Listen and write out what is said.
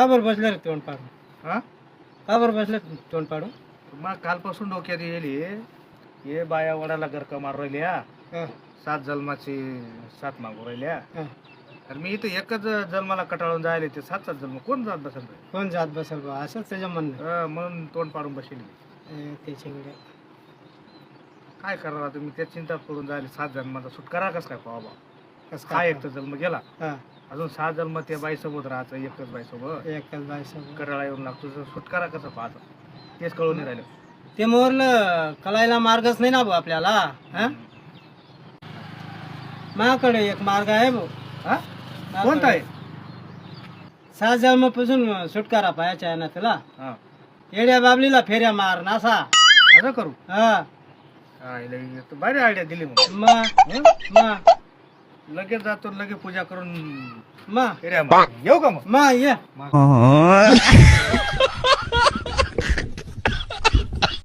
बरं बसले रे तोंड पाडून? हा का बरं बसले तोंड पाडून? मग कालपासून डोक्यात येली हे बाया वडाला गरका मारू राहिल्या, हं, 7 जन्माची 7 मागू राहिल्या. हं. आणि मी इथं एकच जन्माला कटाळून जायला ते 7 जन्म कोण जात बसेल रे? कोण जात बसेल बा असंच त्याच्या म्हणणं. म्हणून तोंड पाडून बसेल मी. त्याच्याकडे काय करणार आता मी त्या चिंता पडून जायला 7 जन्माचा सुटकारा कस काय पावा? कसं काय एक तर जन्म गेला, हा अजून 6 जन्म त्या बाईसोबत राहायचं, एकच बाईसोबत एकच बायसोबत. करायला येऊन लागतो. तर सुटकारा कसा पाहता तेच कळून नाही राहिलं. ते मोरलं कळायला मार्गच नाही ना भाऊ आपल्याला. हा माझ्याकडे एक मार्ग आहे भाऊ. हा कोणता आहे? 7 जन्मापासून सुटकारा पाहायचा आहे ना तुला. हा येड्या बाबलीला फेऱ्या मार नासा. असं करू. हा भारी आयडिया दिली मग. मग लगेच जातो, लगेच पूजा करून मग येऊ का मग? मग ये.